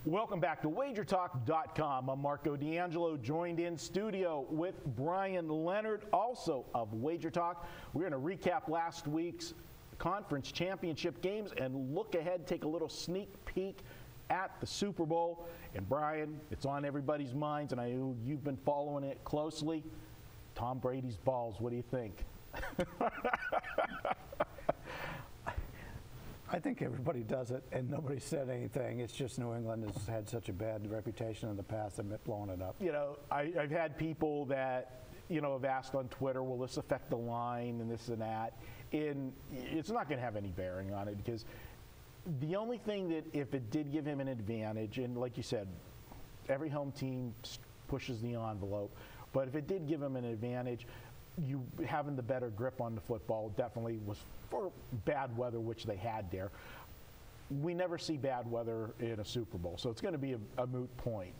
Welcome back to WagerTalk.com. I'm Marco D'Angelo, joined in studio with Bryan Leonard, also of Wager Talk. We're going to recap last week's conference championship games and look ahead, take a little sneak peek at the Super Bowl. And Bryan, it's on everybody's minds, and I know you've been following it closely. Tom Brady's balls, what do you think? I think everybody does it, and nobody said anything. It's just New England has had such a bad reputation in the past and blowing it up. You know, I've had people that, you know, have asked on Twitter, will this affect the line and this and that? And it's not going to have any bearing on it, because the only thing that if it did give him an advantage, and like you said, every home team pushes the envelope, but if it did give him an advantage, you having the better grip on the football definitely was for bad weather, which they had there. We never see bad weather in a Super Bowl, so it's going to be a moot point.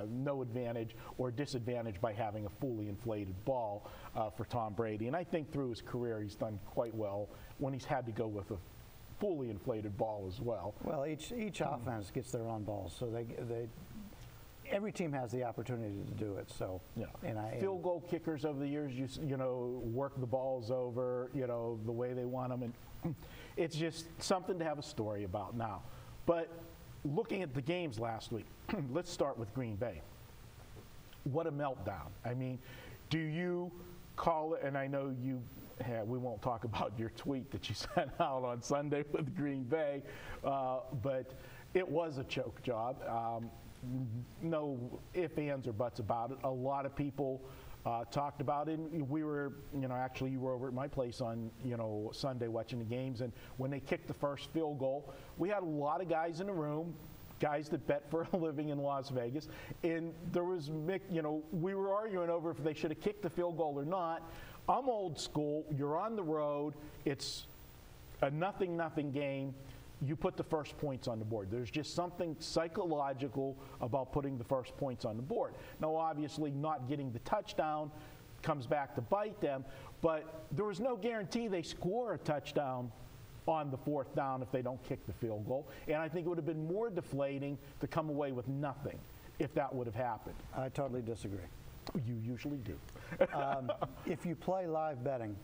No advantage or disadvantage by having a fully inflated ball for Tom Brady. And I think through his career he's done quite well when he's had to go with a fully inflated ball as well. Well, each offense gets their own balls, so every team has the opportunity to do it. So, yeah. Field goal kickers over the years, you know, work the balls over, you know, the way they want them, and it's just something to have a story about now. But looking at the games last week, let's start with Green Bay. What a meltdown! I mean, do you call it? And I know we won't talk about your tweet that you sent out on Sunday with Green Bay, but it was a choke job. No ifs, ands, or buts about it. A lot of people talked about it. We were, you know, actually you were over at my place on, you know, Sunday watching the games, and when they kicked the first field goal, we had a lot of guys in the room, guys that bet for a living in Las Vegas, and there was, you know, we were arguing over if they should have kicked the field goal or not. I'm old school. You're on the road. It's a nothing game. You put the first points on the board. There's just something psychological about putting the first points on the board. Now, obviously, not getting the touchdown comes back to bite them, but there was no guarantee they score a touchdown on the fourth down if they don't kick the field goal. And I think it would have been more deflating to come away with nothing if that would have happened. I totally disagree. You usually do. If you play live betting,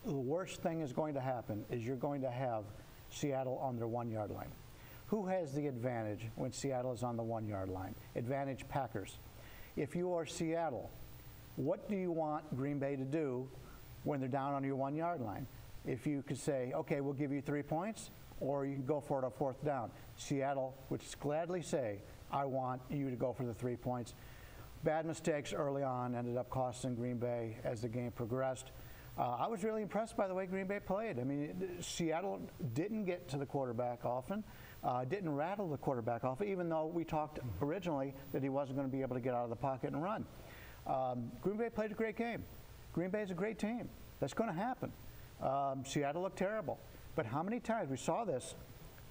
the worst thing is going to happen is you're going to have Seattle on their 1 yard line. Who has the advantage when Seattle is on the 1 yard line? Advantage Packers. If you are Seattle, what do you want Green Bay to do when they're down on your 1 yard line? If you could say, okay, we'll give you 3 points, or you can go for it on fourth down. Seattle would gladly say, I want you to go for the 3 points. Bad mistakes early on ended up costing Green Bay as the game progressed. I was really impressed by the way Green Bay played. I mean, Seattle didn't get to the quarterback often, didn't rattle the quarterback often, even though we talked originally that he wasn't going to be able to get out of the pocket and run. Green Bay played a great game. Green Bay is a great team. That's going to happen. Seattle looked terrible. But how many times, we saw this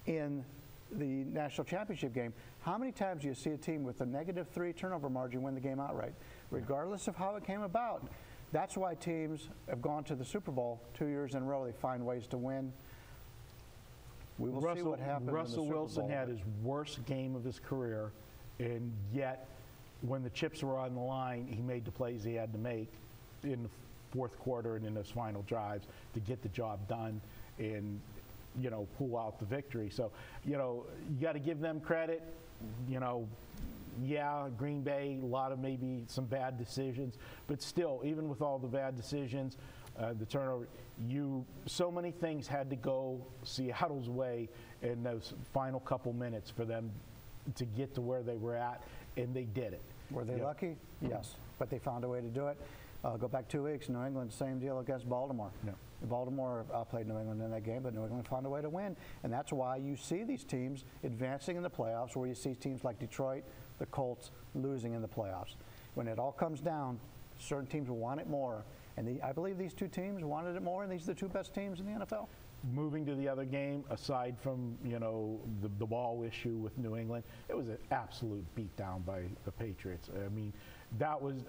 in the national championship game, how many times do you see a team with a -3 turnover margin win the game outright, regardless of how it came about? That's why teams have gone to the Super Bowl 2 years in a row. They find ways to win. We will see what happens. Russell Wilson had his worst game of his career, and yet when the chips were on the line, he made the plays he had to make in the fourth quarter and in those final drives to get the job done and, you know, pull out the victory. So, you know, you got to give them credit. You know, yeah, Green Bay, a lot of maybe some bad decisions, but still, even with all the bad decisions, the turnover, so many things had to go Seattle's way in those final couple minutes for them to get to where they were at, and they did it. Were they lucky? Yes, but they found a way to do it. Go back 2 weeks, New England, same deal against Baltimore. Yeah. Baltimore played New England in that game, but New England found a way to win. And that's why you see these teams advancing in the playoffs, where you see teams like Detroit, the Colts, losing in the playoffs. When it all comes down, certain teams want it more. And I believe these two teams wanted it more, and these are the two best teams in the NFL. Moving to the other game, aside from, you know, the ball issue with New England, it was an absolute beatdown by the Patriots. I mean,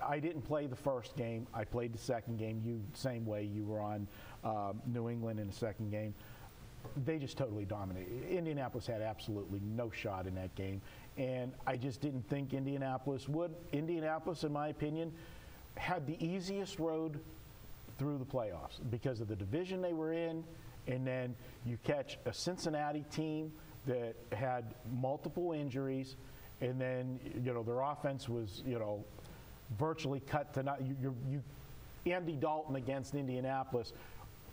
I didn't play the first game. I played the second game. Same way, you were on New England in the second game. they just totally dominated. Indianapolis had absolutely no shot in that game, and I just didn't think Indianapolis would. Indianapolis, in my opinion, had the easiest road through the playoffs because of the division they were in, and then you catch a Cincinnati team that had multiple injuries, and then their offense was virtually cut to not. Andy Dalton against Indianapolis.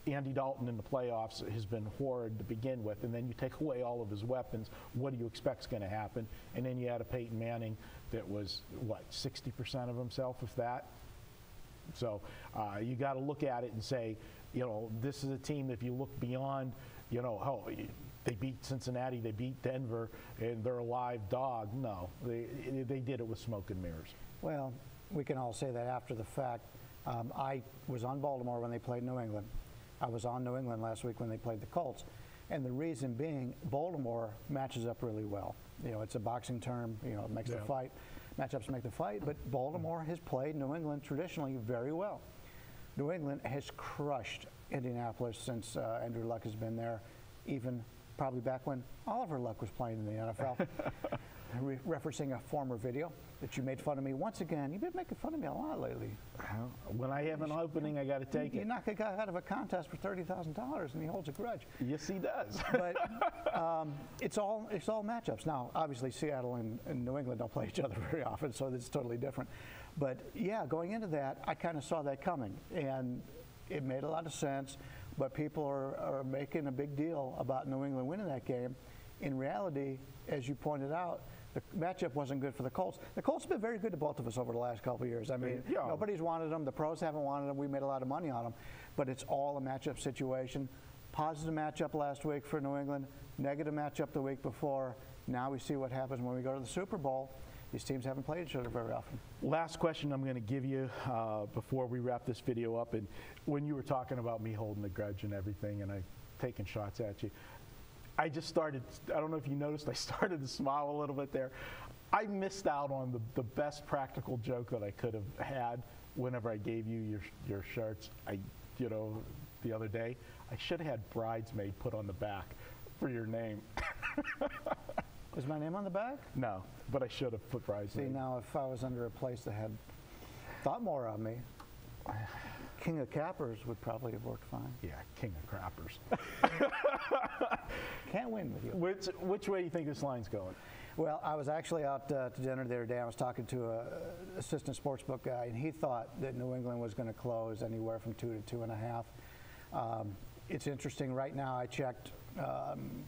Andy Dalton in the playoffs has been horrid to begin with, and then you take away all of his weapons. What do you expect is going to happen? And then you had a Peyton Manning that was, what, 60% of himself, if that? So you got to look at it and say, this is a team, if you look beyond, they beat Cincinnati, they beat Denver, and they're a live dog. No, they did it with smoke and mirrors. Well, we can all say that after the fact. I was on Baltimore when they played New England. I was on New England last week when they played the Colts. And the reason being, Baltimore matches up really well. It's a boxing term, it makes the fight. Matchups make the fight, but Baltimore has played New England traditionally very well. New England has crushed Indianapolis since Andrew Luck has been there, even probably back when Oliver Luck was playing in the NFL. Referencing a former video that you made fun of me once again. You've been making fun of me a lot lately. Well, when I have an opening, I got to take it. You knock a guy out of a contest for $30,000 and he holds a grudge. Yes, he does. But it's all matchups. Now, obviously, Seattle and New England don't play each other very often, so it's totally different. But yeah, going into that, I kind of saw that coming, and it made a lot of sense. But people are making a big deal about New England winning that game. In reality, as you pointed out, the matchup wasn't good for the Colts. The Colts have been very good to both of us over the last couple of years. I mean, nobody's wanted them. The pros haven't wanted them. We made a lot of money on them. But it's all a matchup situation. Positive matchup last week for New England. Negative matchup the week before. Now we see what happens when we go to the Super Bowl. These teams haven't played each other very often. Last question I'm going to give you before we wrap this video up. And when you were talking about me holding the grudge and everything and I taking shots at you, I just started, I don't know if you noticed, I started to smile a little bit there. I missed out on the best practical joke that I could have had whenever I gave you your shirts. The other day, I should have had bridesmaid put on the back for your name. Is my name on the back? No, but I should have put bridesmaid. See, now if I was under a place that had thought more of me, King of Cappers would probably have worked fine. Yeah, King of Crappers. Can't win with you. Which way do you think this line's going? Well, I was actually out to dinner the other day. I was talking to an assistant sportsbook guy, and he thought that New England was going to close anywhere from 2 to 2.5. It's interesting. Right now, I checked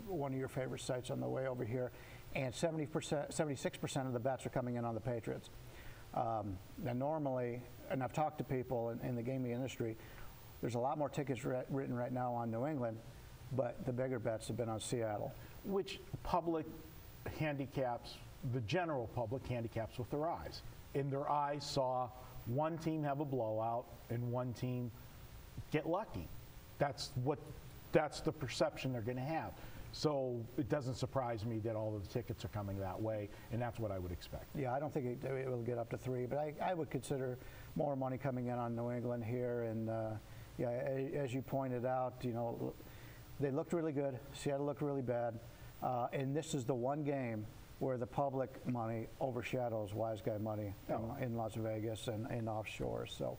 one of your favorite sites on the way over here, and 76% of the bets are coming in on the Patriots. Now, normally, and I've talked to people in the gaming industry, there's a lot more tickets written right now on New England, but the bigger bets have been on Seattle. Which public handicaps, the general public handicaps with their eyes. And their eyes saw one team have a blowout and one team get lucky. That's the perception they're going to have. So it doesn't surprise me that all of the tickets are coming that way, and that's what I would expect. Yeah, I don't think it will get up to 3, but I would consider more money coming in on New England here. And yeah, as you pointed out, they looked really good. Seattle looked really bad. And this is the one game where the public money overshadows wise guy money in Las Vegas and offshore. So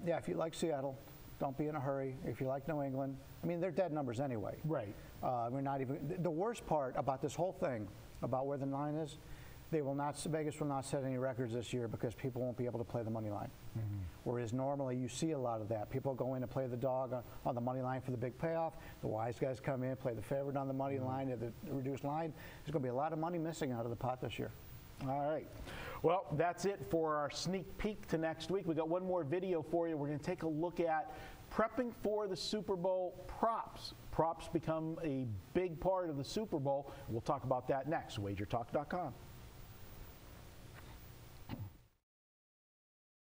yeah, if you like Seattle, don't be in a hurry. If you like New England, I mean, they're dead numbers anyway. Right. We're not even. The worst part about this whole thing, about where the line is, Vegas will not set any records this year because people won't be able to play the money line. Mm-hmm. Whereas normally you see a lot of that. People go in and play the dog on the money line for the big payoff. The wise guys come in, play the favorite on the money line at the reduced line. There's going to be a lot of money missing out of the pot this year. All right. Well, that's it for our sneak peek to next week. We got one more video for you. We're going to take a look at prepping for the Super Bowl props. Props become a big part of the Super Bowl. We'll talk about that next. WagerTalk.com.